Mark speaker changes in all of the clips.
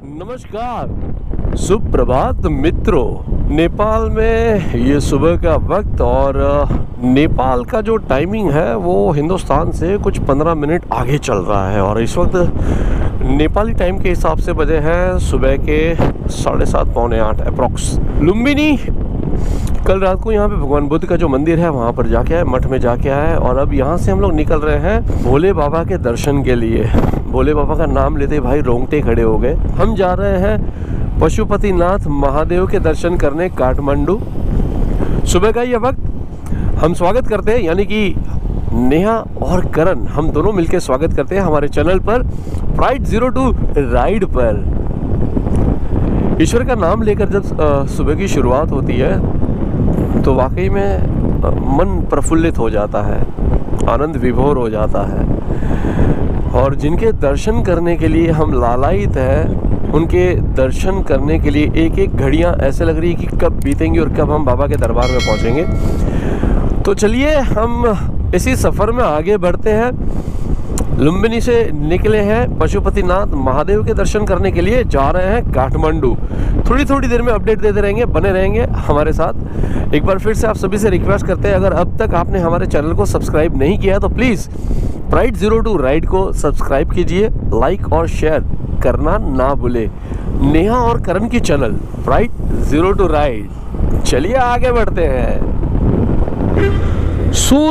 Speaker 1: नमस्कार, सुप्रभात मित्रों। नेपाल में ये सुबह का वक्त और नेपाल का जो टाइमिंग है वो हिंदुस्तान से कुछ 15 मिनट आगे चल रहा है और इस वक्त नेपाली टाइम के हिसाब से बजे हैं सुबह के 7:30 पौने 8 अप्रॉक्स। लुम्बिनी कल रात को यहाँ पे भगवान बुद्ध का जो मंदिर है वहाँ पर जाके आए, मठ में जाके आए और अब यहाँ से हम लोग निकल रहे हैं भोले बाबा के दर्शन के लिए। भोले बाबा का नाम लेते भाई रोंगटे खड़े हो गए। हम जा रहे हैं पशुपतिनाथ महादेव के दर्शन करने काठमांडू। सुबह का ये वक्त हम स्वागत करते हैं, यानी कि नेहा और करण हम दोनों मिलकर स्वागत करते हैं हमारे चैनल पर प्राइड 02 राइड पर। ईश्वर का नाम लेकर जब सुबह की शुरुआत होती है तो वाकई में मन प्रफुल्लित हो जाता है, आनंद विभोर हो जाता है और जिनके दर्शन करने के लिए हम लालायित हैं उनके दर्शन करने के लिए एक एक घड़ियां ऐसे लग रही है कि कब बीतेंगी और कब हम बाबा के दरबार में पहुंचेंगे। तो चलिए हम इसी सफ़र में आगे बढ़ते हैं। लुम्बिनी से निकले हैं पशुपतिनाथ महादेव के दर्शन करने के लिए, जा रहे हैं काठमांडू। थोड़ी देर में अपडेट देते रहेंगे, बने रहेंगे हमारे साथ। एक बार फिर से आप सभी से रिक्वेस्ट करते हैं, अगर अब तक आपने हमारे चैनल को सब्सक्राइब नहीं किया है तो प्लीज़ प्राइड 02 राइड को सब्सक्राइब कीजिए, लाइक और शेयर करना ना भूले। नेहा और करण की चैनल प्राइड 02 राइड। चलिए आगे बढ़ते हैं।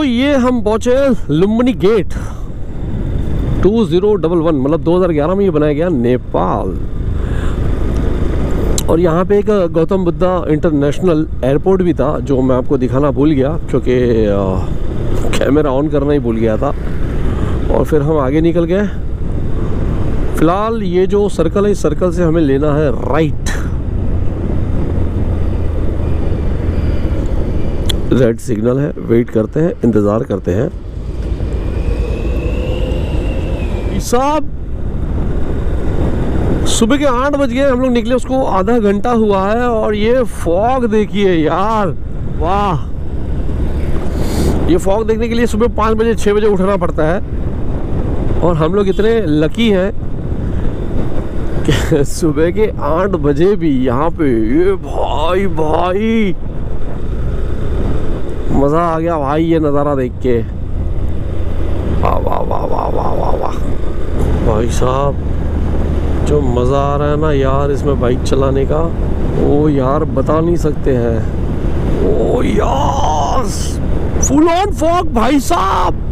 Speaker 1: ये हम पहुंचे लुम्बिनी गेट 2011, मतलब 2011 में ये बनाया गया नेपाल। और यहाँ पे एक गौतम बुद्धा इंटरनेशनल एयरपोर्ट भी था जो मैं आपको दिखाना भूल गया क्योंकि कैमरा ऑन करना ही भूल गया था। और फिर हम आगे निकल गए। फिलहाल ये जो सर्कल है इस सर्कल से हमें लेना है राइट। रेड सिग्नल है, वेट करते हैं, इंतज़ार करते हैं। साहब सुबह के 8 बज गए, हम लोग निकले उसको आधा घंटा हुआ है और ये फॉग देखिए यार, वाह। ये फॉग देखने के लिए सुबह 5 बजे 6 बजे उठना पड़ता है और हम लोग इतने लकी हैं कि सुबह के 8 बजे भी यहाँ पे ये भाई मज़ा आ गया भाई ये नज़ारा देख के। वाह वाह वाह वाह वाह वाह वाह भाई साहब, जो मज़ा आ रहा है ना यार इसमें बाइक चलाने का, वो यार बता नहीं सकते हैं। ओ यार फुल ऑन फॉग भाई साहब,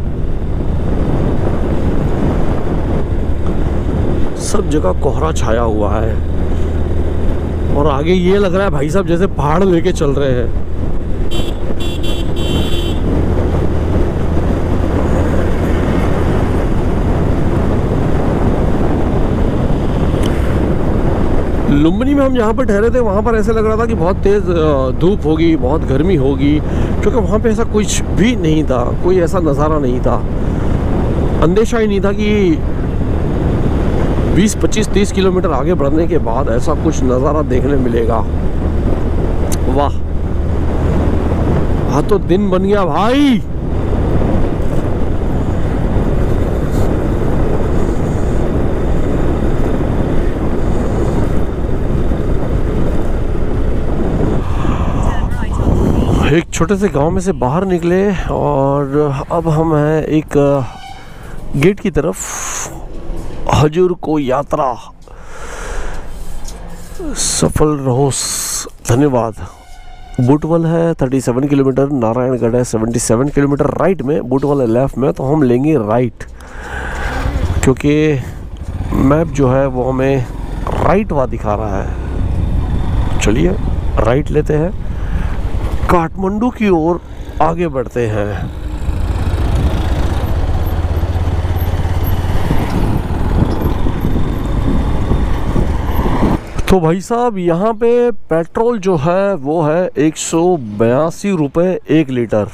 Speaker 1: सब जगह कोहरा छाया हुआ है और आगे ये लग रहा है भाई साहब जैसे पहाड़ लेके चल रहे हैं। लुम्बिनी में हम जहाँ पर ठहरे थे वहाँ पर ऐसे लग रहा था कि बहुत तेज़ धूप होगी, बहुत गर्मी होगी, क्योंकि वहाँ पे ऐसा कुछ भी नहीं था, कोई ऐसा नज़ारा नहीं था। अंदेशा ही नहीं था कि 20, 25, 30 किलोमीटर आगे बढ़ने के बाद ऐसा कुछ नज़ारा देखने मिलेगा। वाह, हाँ तो दिन बन गया भाई। एक छोटे से गांव में से बाहर निकले और अब हम हैं एक गेट की तरफ। हजूर को यात्रा सफल रहो, धन्यवाद। बुटवल है 37 किलोमीटर, नारायणगढ़ है 77 किलोमीटर राइट में, बुटवल है लेफ्ट में, तो हम लेंगे राइट क्योंकि मैप जो है वो हमें राइट वा दिखा रहा है। चलिए राइट लेते हैं, काठमांडू की ओर आगे बढ़ते हैं। तो भाई साहब यहाँ पे पेट्रोल जो है वो है 182 रुपये 1 लीटर,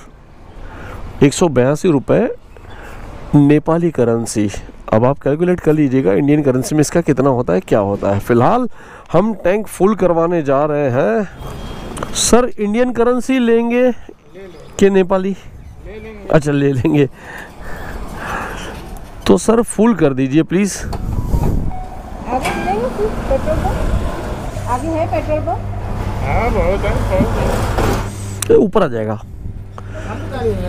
Speaker 1: 182 रुपये नेपाली करेंसी। अब आप कैलकुलेट कर लीजिएगा इंडियन करेंसी में इसका कितना होता है, क्या होता है। फ़िलहाल हम टैंक फुल करवाने जा रहे हैं। सर इंडियन करेंसी लेंगे कि नेपाली? अच्छा ले लेंगे, तो सर फुल कर दीजिए प्लीज़।
Speaker 2: पेट्रोल पंप आगे है पेट्रोल पंप?
Speaker 3: हाँ बहुत है।
Speaker 1: ऊपर आ जाएगा।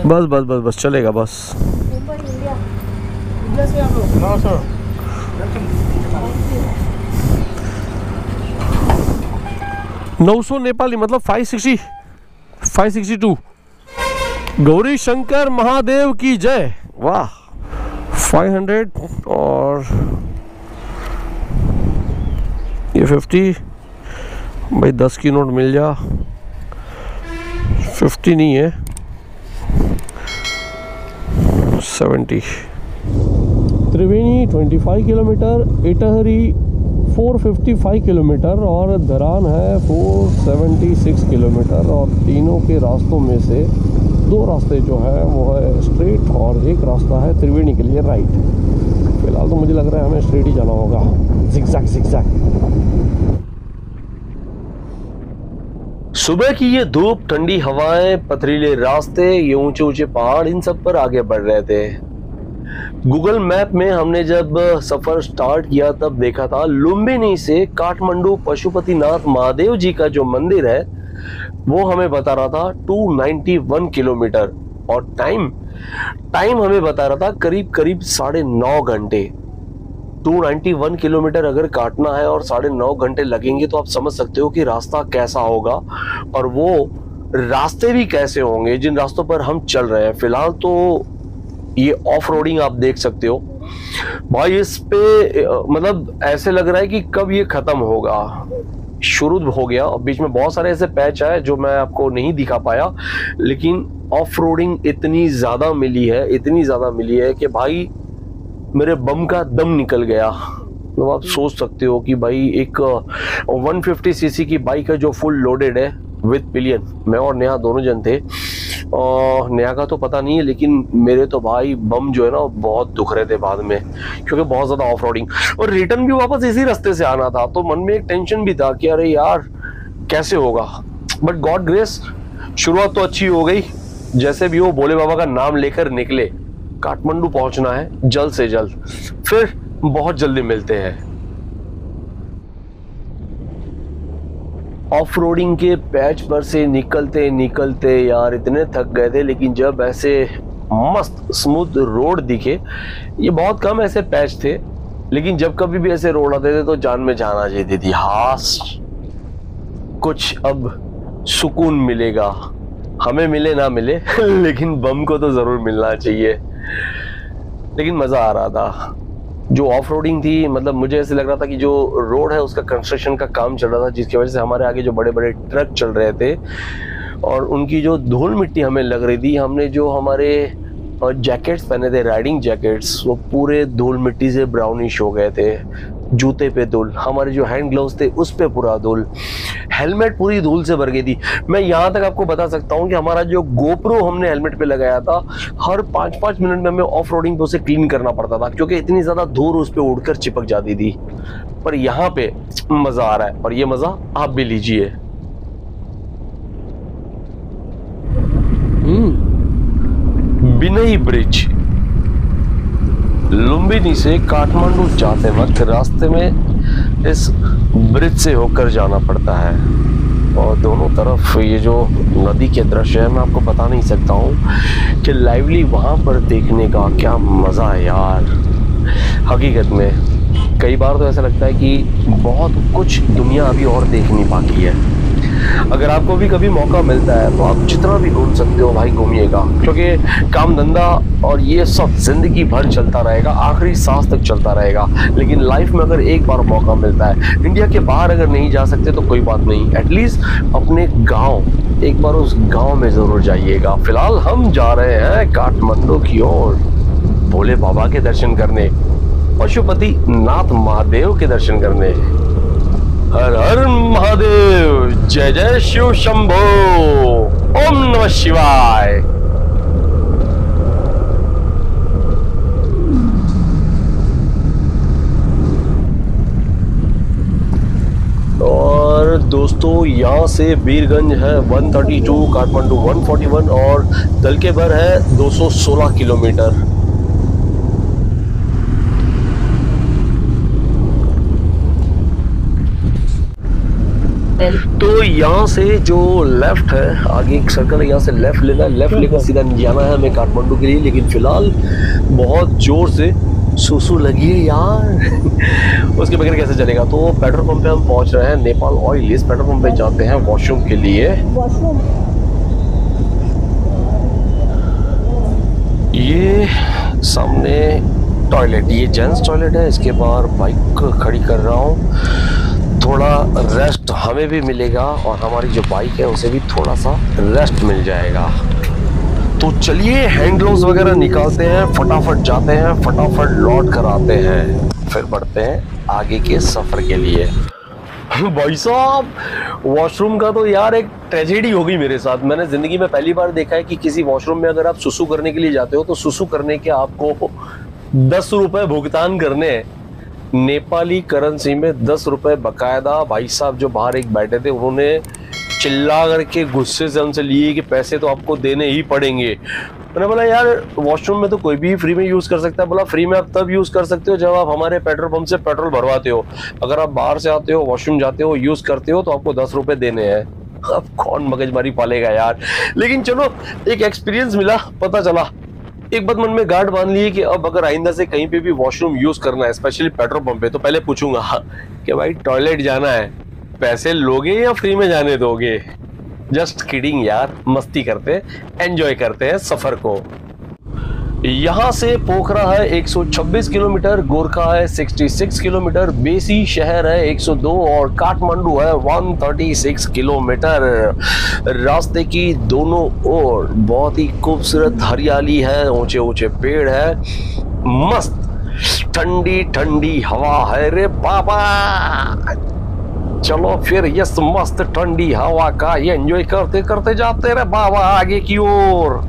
Speaker 1: बस बस बस बस चलेगा बस।
Speaker 2: मुंबई इंडिया, इंडिया से आप लोग?
Speaker 3: 900।
Speaker 1: 900 नेपाली मतलब 560, 562। गौरी शंकर महादेव की जय। वाह 500 और ये 50 भाई 10 की नोट मिल जा। 50 नहीं है 70। त्रिवेणी 25 किलोमीटर, इटहरी 455 किलोमीटर और धरान है 476 किलोमीटर। और तीनों के रास्तों में से 2 रास्ते जो है वो है स्ट्रेट और एक रास्ता है त्रिवेणी के लिए राइट। फिलहाल तो मुझे लग रहा है हमें स्ट्रेट ही जाना होगा, जिगजैग जिगजैग। सुबह की ये धूप, ठंडी हवाएं, पथरीले रास्ते, ये ऊंचे ऊंचे पहाड़, इन सब पर आगे बढ़ रहे थे। गूगल मैप में हमने जब सफर स्टार्ट किया तब देखा था लुम्बिनी से काठमांडू पशुपतिनाथ महादेव जी का जो मंदिर है वो हमें बता रहा था 291 किलोमीटर। और टाइम हमें बता रहा था करीब करीब 9.5 घंटे। 291 किलोमीटर अगर काटना है और 9.5 घंटे लगेंगे तो आप समझ सकते हो कि रास्ता कैसा होगा और वो रास्ते भी कैसे होंगे जिन रास्तों पर हम चल रहे हैं। फिलहाल तो ये ऑफ रोडिंग आप देख सकते हो भाई, इस पे मतलब ऐसे लग रहा है कि कब ये खत्म होगा। शुरू हो गया और बीच में बहुत सारे ऐसे पैच आए जो मैं आपको नहीं दिखा पाया, लेकिन ऑफ रोडिंग इतनी ज्यादा मिली है कि भाई मेरे बम का दम निकल गया। तो आप सोच सकते हो कि भाई एक 150 सीसी की बाइक है जो फुल लोडेड है विद पिलियन। मैं और नेहा दोनों जन थे और नेहा का तो पता नहीं है, लेकिन मेरे तो भाई बम जो है ना बहुत दुख रहे थे बाद में, क्योंकि बहुत ज्यादा ऑफ रोडिंग और रिटर्न भी वापस इसी रास्ते से आना था। तो मन में एक टेंशन भी था कि अरे यार कैसे होगा, बट गॉड ग्रेस शुरुआत तो अच्छी हो गई। जैसे भी हो भोले बाबा का नाम लेकर निकले, काठमांडू पहुंचना है जल्द से जल्द, फिर बहुत जल्दी मिलते हैं। ऑफ रोडिंग के पैच पर से निकलते यार इतने थक गए थे, लेकिन जब ऐसे मस्त स्मूथ रोड दिखे, ये बहुत कम ऐसे पैच थे, लेकिन जब कभी भी ऐसे रोड आते थे तो जान में जान आ जाती थी। हाँ कुछ अब सुकून मिलेगा, हमें मिले ना मिले लेकिन बम को तो जरूर मिलना चाहिए। लेकिन मजा आ रहा था। जो ऑफ रोडिंग थी, मतलब मुझे ऐसे लग रहा था कि जो रोड है उसका कंस्ट्रक्शन का काम चल रहा था, जिसकी वजह से हमारे आगे जो बड़े बड़े ट्रक चल रहे थे और उनकी जो धूल मिट्टी हमें लग रही थी, हमने जो हमारे जैकेट्स पहने थे, राइडिंग जैकेट्स, वो पूरे धूल मिट्टी से ब्राउनिश हो गए थे। जूते पे धूल, हमारे जो हैंड ग्लव्स थे उस पे पूरा धूल, हेलमेट पूरी धूल से भर गई थी। मैं यहाँ तक आपको बता सकता हूँ कि हमारा जो गोप्रो हमने हेलमेट पे लगाया था, हर 5-5 मिनट में हमें ऑफ रोडिंग पे उसे क्लीन करना पड़ता था, क्योंकि इतनी ज्यादा धूल उस पे उड़कर चिपक जाती थी। पर यहाँ पे मजा आ रहा है और ये मजा आप भी लीजिए। बिनई ब्रिज, लुम्बिनी से काठमांडू जाते वक्त रास्ते में इस ब्रिज से होकर जाना पड़ता है और दोनों तरफ ये जो नदी के दृश्य है, मैं आपको बता नहीं सकता हूँ कि लाइवली वहां पर देखने का क्या मजा है यार। हकीकत में कई बार तो ऐसा लगता है कि बहुत कुछ दुनिया अभी और देखनी बाकी है। अगर आपको भी कभी मौका मिलता है तो आप जितना भी घूम सकते हो भाई घूमिएगा, क्योंकि काम धंधा और ये सब जिंदगी भर चलता रहेगा, आखिरी सांस तक चलता रहेगा। लेकिन लाइफ में अगर एक बार मौका मिलता है, इंडिया के बाहर अगर नहीं जा सकते तो कोई बात नहीं, एटलीस्ट अपने गांव एक बार उस गांव में जरूर जाइएगा। फिलहाल हम जा रहे हैं काठमांडू की ओर भोले बाबा के दर्शन करने, पशुपति नाथ महादेव के दर्शन करने। हर हर महादेव, जय जय शिव शंभो, ओम नमः शिवाय। और दोस्तों यहाँ से बीरगंज है 132, काठमांडू 141 और दलकेबर है 216 किलोमीटर।
Speaker 2: होटल।
Speaker 1: तो यहाँ से जो लेफ्ट है, आगे एक सर्कल है, यहाँ से लेफ्ट लेना है, लेफ्ट लेकर सीधा जाना है हमें काठमांडू के लिए। लेकिन फिलहाल बहुत जोर से सुसु लगी है यार उसके बगैर कैसे चलेगा। तो पेट्रोल पंप पे हम पहुंच रहे हैं, नेपाल ऑयल। इस पेट्रोल पंप पे जाते हैं वॉशरूम के लिए।
Speaker 2: वॉशरूम
Speaker 1: ये सामने टॉयलेट, ये जेंट्स टॉयलेट है। इसके बाहर बाइक खड़ी कर रहा हूँ, थोड़ा रेस्ट हमें भी मिलेगा और हमारी जो बाइक है उसे भी थोड़ा सा रेस्ट मिल जाएगा। तो चलिए हैंड ग्लोव्स वगैरह निकालते हैं, फटाफट जाते हैं, फटाफट लौट कर आते हैं, फिर बढ़ते हैं आगे के सफर के लिए। भाई साहब, वॉशरूम का तो यार एक ट्रेजेडी हो गई मेरे साथ। मैंने जिंदगी में पहली बार देखा है कि किसी वॉशरूम में अगर आप सुसु करने के लिए जाते हो तो सुसु करने के आपको 10 रुपए भुगतान करने हैं, नेपाली करेंसी में 10 रुपए बकायदा। भाई साहब जो बाहर एक बैठे थे उन्होंने चिल्ला करके गुस्से से हमसे लिए कि पैसे तो आपको देने ही पड़ेंगे। मैंने बोला यार वॉशरूम में तो कोई भी फ्री में यूज कर सकता है। बोला फ्री में आप तब यूज कर सकते हो जब आप हमारे पेट्रोल पंप से पेट्रोल भरवाते हो। अगर आप बाहर से आते हो, वॉशरूम जाते हो, यूज करते हो तो आपको 10 रुपए देने हैं। अब कौन मगजमारी पालेगा यार। लेकिन चलो एक एक्सपीरियंस मिला, पता चला। एक बात मन में गांठ बांध ली कि अब अगर आइंदा से कहीं पे भी वॉशरूम यूज करना है, स्पेशली पेट्रोल पंप पे, तो पहले पूछूंगा कि भाई टॉयलेट जाना है, पैसे लोगे या फ्री में जाने दोगे। जस्ट किडिंग यार, मस्ती करते, एंजॉय करते हैं सफर को। यहाँ से पोखरा है 126 किलोमीटर, गोरखा है 66 किलोमीटर, बेसी शहर है 102 और काठमांडू है 136 किलोमीटर। रास्ते की दोनों ओर बहुत ही खूबसूरत हरियाली है, ऊंचे ऊंचे पेड़ है, मस्त ठंडी ठंडी हवा है रे बाबा। चलो फिर यस मस्त ठंडी हवा का ये एंजॉय करते करते जाते रे बाबा आगे की ओर।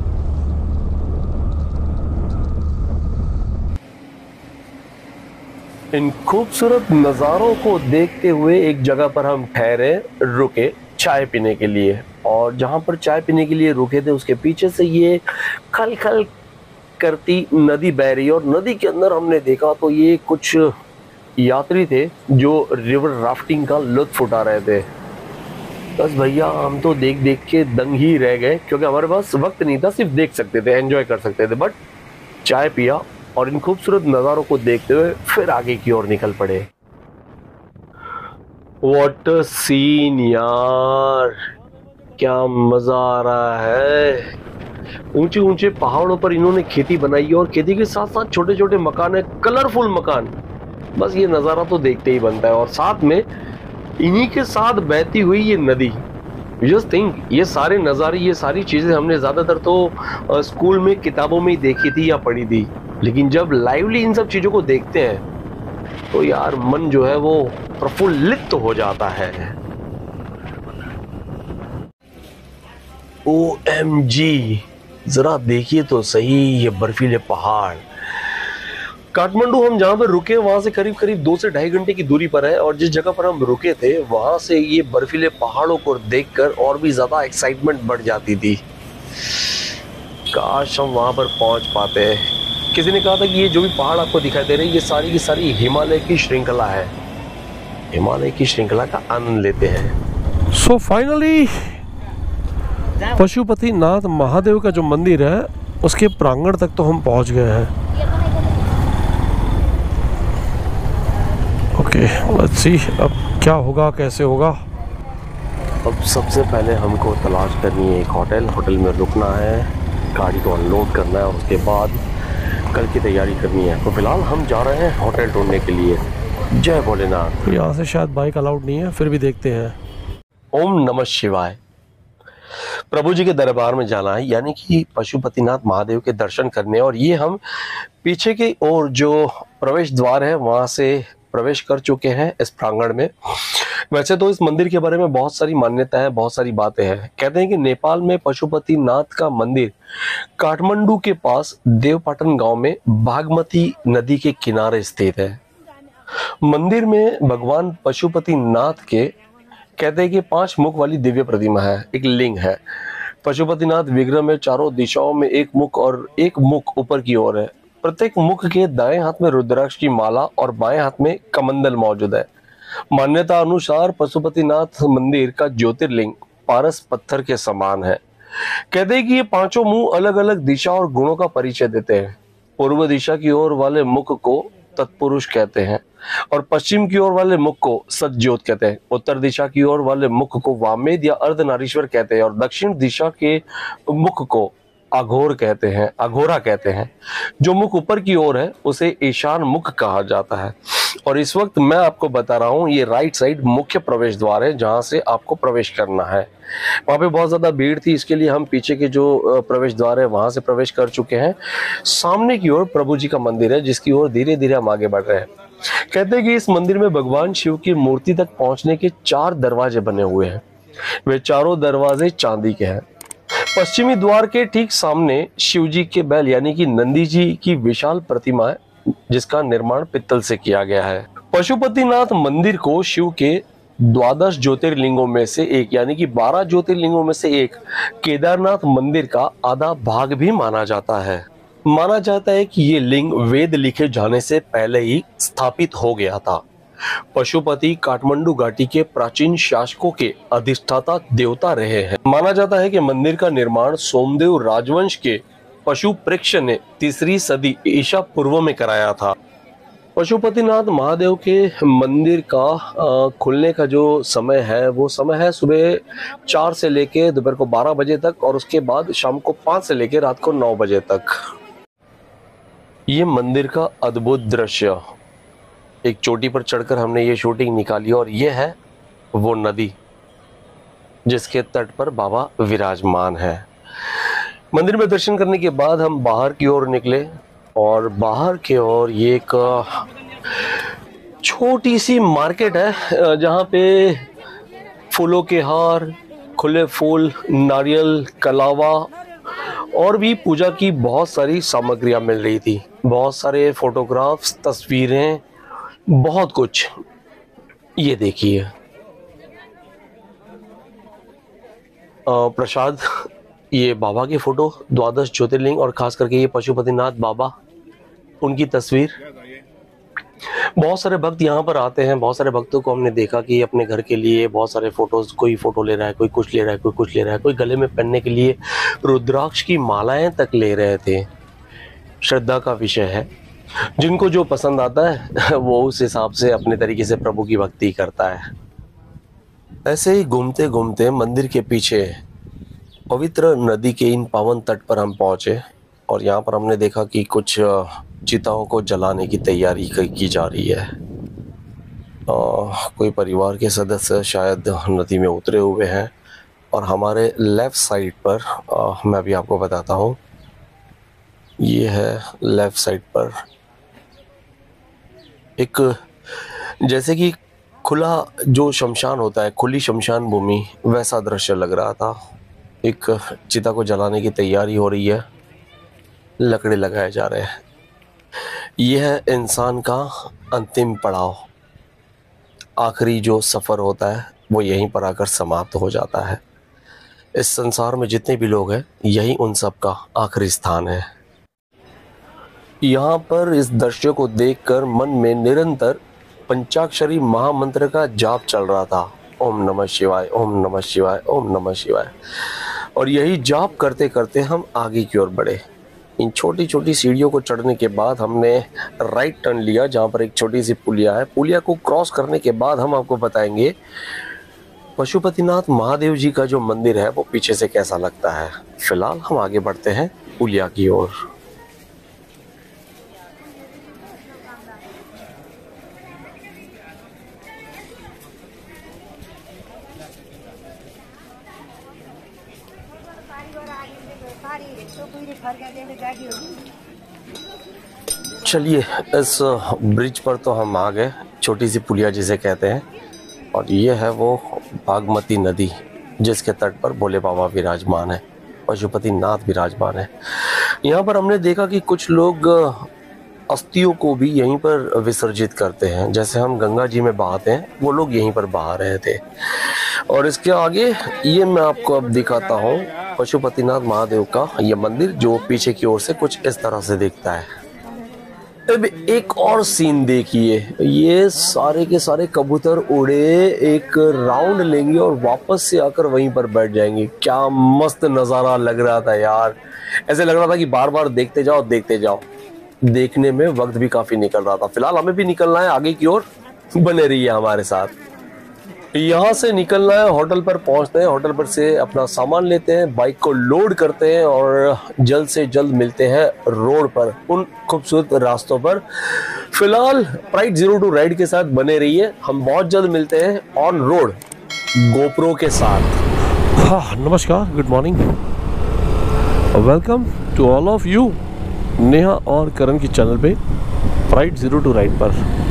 Speaker 1: इन खूबसूरत नज़ारों को देखते हुए एक जगह पर हम ठहरे, रुके चाय पीने के लिए। और जहाँ पर चाय पीने के लिए रुके थे उसके पीछे से ये खल खल करती नदी बह रही है और नदी के अंदर हमने देखा तो ये कुछ यात्री थे जो रिवर राफ्टिंग का लुत्फ उठा रहे थे। बस भैया हम तो देख देख के दंग ही रह गए, क्योंकि हमारे पास वक्त नहीं था, सिर्फ देख सकते थे, एंजॉय कर सकते थे। बट चाय पिया और इन खूबसूरत नज़ारों को देखते हुए फिर आगे की ओर निकल पड़े। व्हाट अ सीन यार, क्या मजा आ रहा है। ऊंचे ऊंचे पहाड़ों पर इन्होंने खेती बनाई है और खेती के साथ साथ छोटे छोटे मकान है, कलरफुल मकान। बस ये नज़ारा तो देखते ही बनता है। और साथ में इन्हीं के साथ बहती हुई ये नदी। जस्ट थिंक, ये सारे नज़ारे, ये सारी चीज़ें हमने ज़्यादातर तो स्कूल में किताबों में ही देखी थी या पढ़ी थी, लेकिन जब लाइवली इन सब चीज़ों को देखते हैं तो यार मन जो है वो प्रफुल्लित हो जाता है। OMG, जरा देखिए तो सही ये बर्फीले पहाड़। काठमांडू हम जहाँ पर रुके वहां से करीब करीब 2 से ढाई घंटे की दूरी पर है और जिस जगह पर हम रुके थे वहां से ये बर्फीले पहाड़ों को देखकर और भी ज्यादा एक्साइटमेंट बढ़ जाती थी। काश हम वहां पर पहुंच पाते। किसी ने कहा था कि ये जो भी पहाड़ आपको दिखाई दे रहे हैं ये सारी की सारी हिमालय की श्रृंखला है। हिमालय की श्रृंखला का आनंद लेते हैं। सो फाइनली पशुपतिनाथ महादेव का जो मंदिर है उसके प्रांगण तक तो हम पहुंच गए हैं। ओके, लेट्स सी अब क्या होगा, कैसे होगा। अब सबसे पहले हमको तलाश करनी है एक होटल में रुकना है, गाड़ी को अनलोड करना है और उसके बाद कल की तैयारी करनी है। तो फिलहाल हम जा रहे हैं होटल ढूंढने के लिए। जय भोलेनाथ। यहाँ से शायद बाइक अलाउड नहीं है, फिर भी देखते हैं। ओम नमः शिवाय। प्रभु जी के दरबार में जाना है, यानी कि पशुपतिनाथ महादेव के दर्शन करने। और ये हम पीछे की ओर जो प्रवेश द्वार है वहां से प्रवेश कर चुके हैं इस प्रांगण में। वैसे तो इस मंदिर के बारे में बहुत सारी मान्यता है, बहुत सारी बातें हैं। कहते हैं कि नेपाल में पशुपतिनाथ का मंदिर काठमांडू के पास देवपाटन गांव में बागमती नदी के किनारे स्थित है। मंदिर में भगवान पशुपतिनाथ के कहते हैं कि 5 मुख वाली दिव्य प्रतिमा है, एक लिंग है। पशुपतिनाथ विग्रह में चारों दिशाओं में एक मुख और एक मुख ऊपर की ओर है। प्रत्येक मुख के दाएं हाथ में रुद्राक्ष की माला और बाएं हाथ में कमंडल मौजूद है। मान्यता अनुसार पशुपतिनाथ मंदिर का ज्योतिर्लिंग पारस पत्थर के समान है। कहते हैं कि ये पांचों मुंह अलग अलग दिशा और गुणों का परिचय देते हैं। पूर्व दिशा की ओर वाले मुख को तत्पुरुष कहते हैं और पश्चिम की ओर वाले मुख को सतज्योत कहते हैं। उत्तर दिशा की ओर वाले मुख को वामेद या अर्धनारीश्वर कहते हैं और दक्षिण दिशा के मुख को अघोरा कहते हैं। जो मुख ऊपर की ओर है उसे ईशान मुख कहा जाता है। और इस वक्त मैं आपको बता रहा हूं, ये राइट साइड मुख्य प्रवेश द्वार है जहां से आपको प्रवेश करना है। वहां पे बहुत ज्यादा भीड़ थी, इसके लिए हम पीछे के जो प्रवेश द्वार है वहां से प्रवेश कर चुके हैं। सामने की ओर प्रभु जी का मंदिर है जिसकी ओर धीरे धीरे हम आगे बढ़ रहे हैं। कहते हैं कि इस मंदिर में भगवान शिव की मूर्ति तक पहुंचने के 4 दरवाजे बने हुए हैं। वे चारों दरवाजे चांदी के हैं। पश्चिमी द्वार के ठीक सामने शिव जी के बैल यानी कि नंदी जी की विशाल प्रतिमा है जिसका निर्माण पित्तल से किया गया है। पशुपतिनाथ मंदिर को शिव के 12 ज्योतिर्लिंगों में से एक यानी कि 12 ज्योतिर्लिंगों में से एक केदारनाथ मंदिर का आधा भाग भी माना जाता है। माना जाता है कि ये लिंग वेद लिखे जाने से पहले ही स्थापित हो गया था। पशुपति काठमांडू घाटी के प्राचीन शासकों के अधिष्ठाता देवता रहे हैं। माना जाता है कि मंदिर का निर्माण सोमदेव राजवंश के पशुप्रेक्ष ने 3री सदी ईसा पूर्व में कराया था। पशुपतिनाथ महादेव के मंदिर का खुलने का जो समय है वो समय है सुबह 4 से लेके दोपहर को 12 बजे तक और उसके बाद शाम को 5 से लेके रात को 9 बजे तक। ये मंदिर का अद्भुत दृश्य, एक चोटी पर चढ़कर हमने ये शूटिंग निकाली और ये है वो नदी जिसके तट पर बाबा विराजमान है। मंदिर में दर्शन करने के बाद हम बाहर की ओर निकले और बाहर की ओर ये एक छोटी सी मार्केट है जहाँ पे फूलों के हार, खुले फूल, नारियल, कलावा और भी पूजा की बहुत सारी सामग्रियां मिल रही थी। बहुत सारे फोटोग्राफ्स, तस्वीरें, बहुत कुछ। ये देखिए प्रसाद, ये बाबा की फोटो, 12 ज्योतिर्लिंग और खास करके ये पशुपतिनाथ बाबा, उनकी तस्वीर। बहुत सारे भक्त यहाँ पर आते हैं। बहुत सारे भक्तों को हमने देखा कि अपने घर के लिए बहुत सारे फोटोज, कोई फोटो ले रहा है, कोई कुछ ले रहा है, कोई कुछ ले रहा है, कोई गले में पहनने के लिए रुद्राक्ष की मालाएं तक ले रहे थे। श्रद्धा का विषय है, जिनको जो पसंद आता है वो उस हिसाब से अपने तरीके से प्रभु की भक्ति करता है। ऐसे ही घूमते घूमते मंदिर के पीछे पवित्र नदी के इन पावन तट पर हम पहुंचे और यहाँ पर हमने देखा कि कुछ चिताओं को जलाने की तैयारी की जा रही है। कोई परिवार के सदस्य शायद नदी में उतरे हुए हैं और हमारे लेफ़्ट साइड पर मैं भी आपको बताता हूँ, ये है लेफ़्ट साइड पर एक जैसे कि खुला जो शमशान होता है, खुली शमशान भूमि, वैसा दृश्य लग रहा था। एक चिता को जलाने की तैयारी हो रही है, लकड़े लगाए जा रहे हैं। यह है इंसान का अंतिम पड़ाव। आखिरी जो सफ़र होता है वो यहीं पर आकर समाप्त हो जाता है। इस संसार में जितने भी लोग हैं यही उन सब का आखिरी स्थान है। यहाँ पर इस दृश्य को देखकर मन में निरंतर पंचाक्षरी महामंत्र का जाप चल रहा था। ओम नमः शिवाय, ओम नमः शिवाय, ओम नमः शिवाय। और यही जाप करते करते हम आगे की ओर बढ़े। इन छोटी छोटी सीढ़ियों को चढ़ने के बाद हमने राइट टर्न लिया जहाँ पर एक छोटी सी पुलिया है। पुलिया को क्रॉस करने के बाद हम आपको बताएंगे पशुपतिनाथ महादेव जी का जो मंदिर है वो पीछे से कैसा लगता है। फिलहाल हम आगे बढ़ते हैं पुलिया की ओर। चलिए, इस ब्रिज पर तो हम आ गए, छोटी सी पुलिया जिसे कहते हैं, और ये है वो बागमती नदी जिसके तट पर भोले बाबा विराजमान है, पशुपतिनाथ विराजमान है। यहाँ पर हमने देखा कि कुछ लोग अस्थियों को भी यहीं पर विसर्जित करते हैं। जैसे हम गंगा जी में बहाते हैं, वो लोग यहीं पर बहा रहे थे। और इसके आगे ये मैं आपको अब दिखाता हूँ पशुपतिनाथ महादेव का ये मंदिर, जो पीछे की ओर से कुछ इस तरह से दिखता है। अब एक और सीन देखिए, ये सारे के सारे कबूतर उड़े, एक राउंड लेंगे और वापस से आकर वहीं पर बैठ जाएंगे। क्या मस्त नज़ारा लग रहा था यार, ऐसे लग रहा था कि बार बार देखते जाओ देखते जाओ। देखने में वक्त भी काफी निकल रहा था। फिलहाल हमें भी निकलना है आगे की ओर, बने रहिए हमारे साथ। यहाँ से निकलना है, होटल पर पहुंचते हैं, होटल पर से अपना सामान लेते हैं, बाइक को लोड करते हैं और जल्द से जल्द मिलते हैं रोड पर, उन खूबसूरत रास्तों पर। फिलहाल प्राइड 02 राइड के साथ बने रहिए, हम बहुत जल्द मिलते हैं ऑन रोड गोप्रो के साथ। हाँ नमस्कार, good morning, welcome to all of you Neha और करण की चैनल पे प्राइड 02 राइड पर।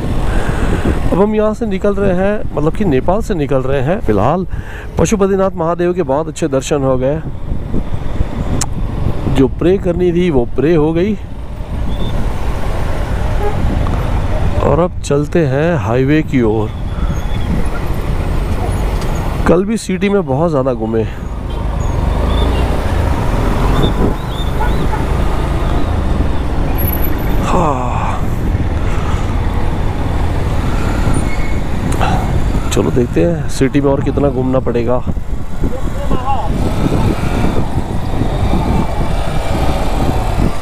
Speaker 1: अब हम यहाँ से निकल रहे हैं, मतलब कि नेपाल से निकल रहे हैं। फिलहाल पशुपतिनाथ महादेव के बहुत अच्छे दर्शन हो गए, जो प्रे करनी थी वो प्रे हो गई और अब चलते हैं हाईवे की ओर। कल भी सिटी में बहुत ज़्यादा घूमे, हाँ चलो देखते हैं सिटी में और कितना घूमना पड़ेगा।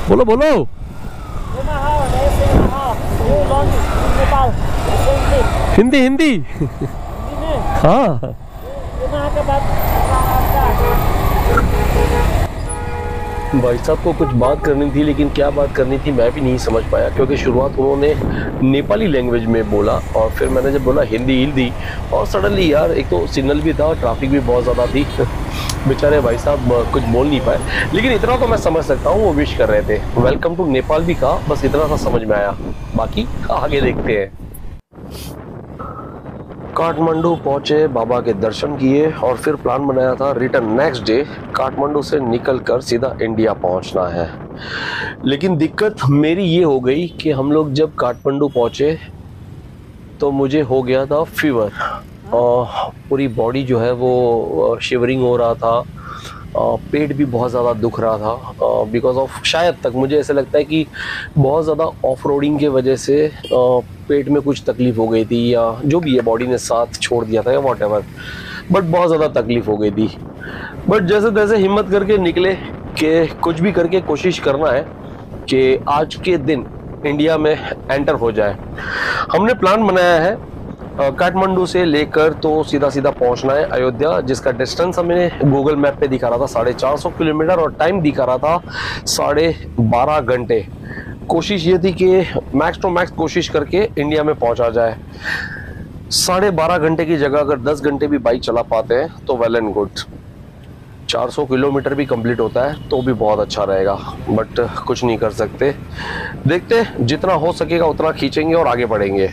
Speaker 1: बोलो बोलो। हिंदी हिंदी हाँ। भाई साहब को कुछ बात करनी थी, लेकिन क्या बात करनी थी मैं भी नहीं समझ पाया, क्योंकि शुरुआत उन्होंने नेपाली लैंग्वेज में बोला और फिर मैंने जब बोला हिंदी हिंदी, और सडनली यार एक तो सिग्नल भी था, ट्रैफिक भी बहुत ज़्यादा थी, बेचारे भाई साहब कुछ बोल नहीं पाए। लेकिन इतना तो मैं समझ सकता हूँ, वो विश कर रहे थे, वेलकम टू नेपाल भी कहा, बस इतना सा समझ में आया, बाकी आगे देखते हैं। काठमांडू पहुंचे, बाबा के दर्शन किए और फिर प्लान बनाया था रिटर्न नेक्स्ट डे काठमांडू से निकलकर सीधा इंडिया पहुंचना है। लेकिन दिक्कत मेरी ये हो गई कि हम लोग जब काठमांडू पहुंचे तो मुझे हो गया था फीवर, और पूरी बॉडी जो है वो शिवरिंग हो रहा था, पेट भी बहुत ज़्यादा दुख रहा था बिकॉज ऑफ, शायद तक मुझे ऐसा लगता है कि बहुत ज़्यादा ऑफ रोडिंग के वजह से पेट में कुछ तकलीफ़ हो गई थी, या जो भी है बॉडी ने साथ छोड़ दिया था या वॉट एवर, बट बहुत ज़्यादा तकलीफ़ हो गई थी। बट जैसे तैसे हिम्मत करके निकले कि कुछ भी करके कोशिश करना है कि आज के दिन इंडिया में एंटर हो जाए। हमने प्लान बनाया है काठमांडू से लेकर तो सीधा सीधा पहुंचना है अयोध्या, जिसका डिस्टेंस हमें गूगल मैप पे दिखा रहा था 450 किलोमीटर और टाइम दिखा रहा था 12.5 घंटे। कोशिश ये थी कि मैक्स टू मैक्स कोशिश करके इंडिया में पहुंचा जाए। 12.5 घंटे की जगह अगर 10 घंटे भी बाइक चला पाते हैं तो वेल एंड गुड, 400 किलोमीटर भी कंप्लीट होता है तो भी बहुत अच्छा रहेगा, बट कुछ नहीं कर सकते। देखते जितना हो सकेगा उतना खींचेंगे और आगे बढ़ेंगे।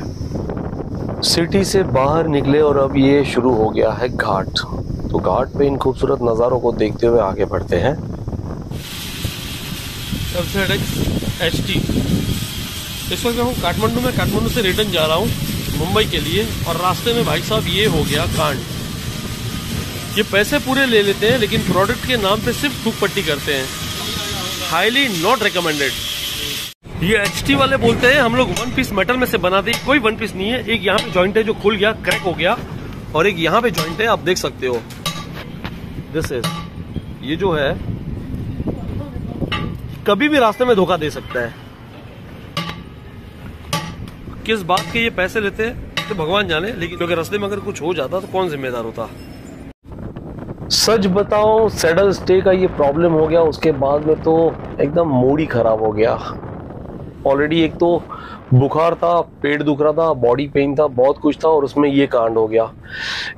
Speaker 1: सिटी से बाहर निकले और अब ये शुरू हो गया है घाट, तो घाट पे इन खूबसूरत नज़ारों को देखते हुए आगे बढ़ते हैं। HT इस वक्त मैं हूँ काठमांडू में, काठमांडू से रिटर्न जा रहा हूँ मुंबई के लिए, और रास्ते में भाई साहब ये हो गया कांड। ये पैसे पूरे ले लेते हैं लेकिन प्रोडक्ट के नाम पे सिर्फ थूक पट्टी करते हैं, हाईली नॉट रिकमेंडेड। ये HT वाले बोलते हैं हम लोग 1 पीस मेटल में से बनाते हैं, कोई 1 पीस नहीं है। एक यहाँ पे जॉइंट है जो खुल गया, क्रैक हो गया, और एक यहाँ पे जॉइंट है, आप देख सकते हो। दिस इज, ये जो है कभी भी रास्ते में धोखा दे सकता है। किस बात के ये पैसे लेते हैं तो भगवान जाने, लेकिन क्योंकि रास्ते में अगर कुछ हो जाता तो कौन जिम्मेदार होता। सच बताओ, सैडल स्टे का ये प्रॉब्लम हो गया, उसके बाद में तो एकदम मूड ही खराब हो गया। ऑलरेडी एक तो बुखार था, पेट दुख रहा था, बॉडी पेन था, बहुत कुछ था, और उसमें ये कांड हो गया।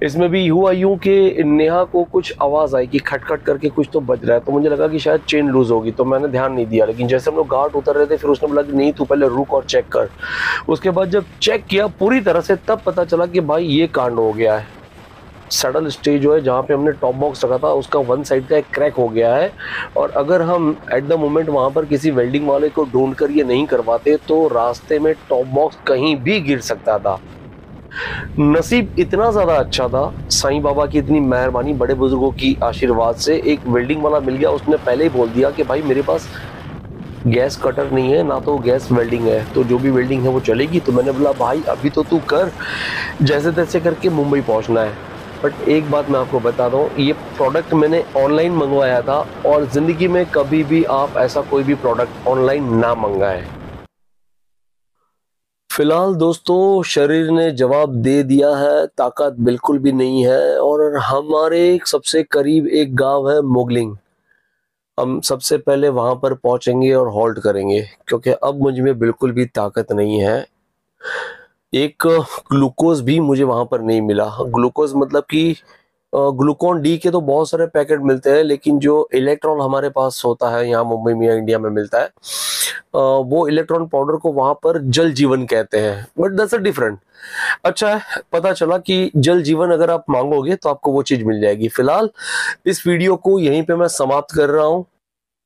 Speaker 1: इसमें भी हुआ यूं कि नेहा को कुछ आवाज़ आई कि खटखट करके कुछ तो बज रहा है, तो मुझे लगा कि शायद चेन लूज होगी, तो मैंने ध्यान नहीं दिया। लेकिन जैसे हम लोग घाट उतर रहे थे फिर उसने बोला कि नहीं तू पहले रुक और चेक कर। उसके बाद जब चेक किया पूरी तरह से, तब पता चला कि भाई ये कांड हो गया है। सैडल स्टे जो है जहाँ पे हमने टॉप बॉक्स रखा था उसका वन साइड का एक क्रैक हो गया है, और अगर हम एट द मोमेंट वहाँ पर किसी वेल्डिंग वाले को ढूंढ कर ये नहीं करवाते तो रास्ते में टॉप बॉक्स कहीं भी गिर सकता था। नसीब इतना ज़्यादा अच्छा था, साईं बाबा की इतनी मेहरबानी, बड़े बुजुर्गों की आशीर्वाद से एक वेल्डिंग वाला मिल गया। उसने पहले ही बोल दिया कि भाई मेरे पास गैस कटर नहीं है ना, तो गैस वेल्डिंग है, तो जो भी वेल्डिंग है वो चलेगी। तो मैंने बोला भाई अभी तो तू कर, जैसे तैसे करके मुंबई पहुंचना है। बट एक बात मैं आपको बता दूं, ये प्रोडक्ट मैंने ऑनलाइन मंगवाया था, और ज़िंदगी में कभी भी आप ऐसा कोई भी प्रोडक्ट ऑनलाइन ना मंगाएं। फिलहाल दोस्तों शरीर ने जवाब दे दिया है, ताकत बिल्कुल भी नहीं है, और हमारे सबसे करीब एक गांव है मोगलिंग। हम सबसे पहले वहां पर पहुंचेंगे और होल्ड करेंगे, क्योंकि अब मुझ में बिल्कुल भी ताकत नहीं है। एक ग्लूकोज भी मुझे वहां पर नहीं मिला। ग्लूकोज मतलब कि ग्लूकोन डी के तो बहुत सारे पैकेट मिलते हैं, लेकिन जो इलेक्ट्रॉन हमारे पास होता है यहाँ मुंबई में या इंडिया में मिलता है, वो इलेक्ट्रॉन पाउडर को वहां पर जल जीवन कहते हैं। But that's a different. अच्छा है, पता चला कि जल जीवन अगर आप मांगोगे तो आपको वो चीज मिल जाएगी। फिलहाल इस वीडियो को यहीं पे मैं समाप्त कर रहा हूँ।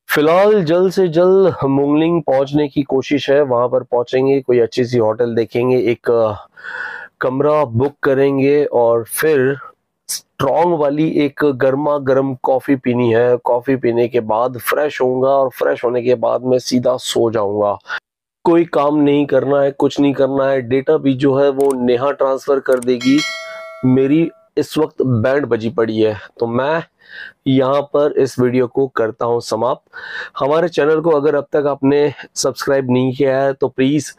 Speaker 1: फिलहाल जल्द से जल्द मुंगलिंग पहुंचने की कोशिश है। वहां पर पहुंचेंगे, कोई अच्छी सी होटल देखेंगे, एक कमरा बुक करेंगे, और फिर स्ट्रॉन्ग वाली एक गर्मा गर्म कॉफी पीनी है। कॉफी पीने के बाद फ्रेश होऊंगा, और फ्रेश होने के बाद मैं सीधा सो जाऊंगा। कोई काम नहीं करना है, कुछ नहीं करना है। डेटा भी जो है वो नेहा ट्रांसफर कर देगी। मेरी इस वक्त बैंड बजी पड़ी है, तो मैं यहाँ पर इस वीडियो को करता हूँ समाप्त। हमारे चैनल को अगर अब तक आपने सब्सक्राइब नहीं किया है तो प्लीज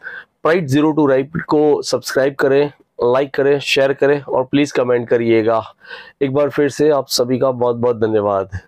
Speaker 1: प्राइड 02 राइड को सब्सक्राइब करें, लाइक करें, शेयर करें, और प्लीज कमेंट करिएगा। एक बार फिर से आप सभी का बहुत बहुत धन्यवाद।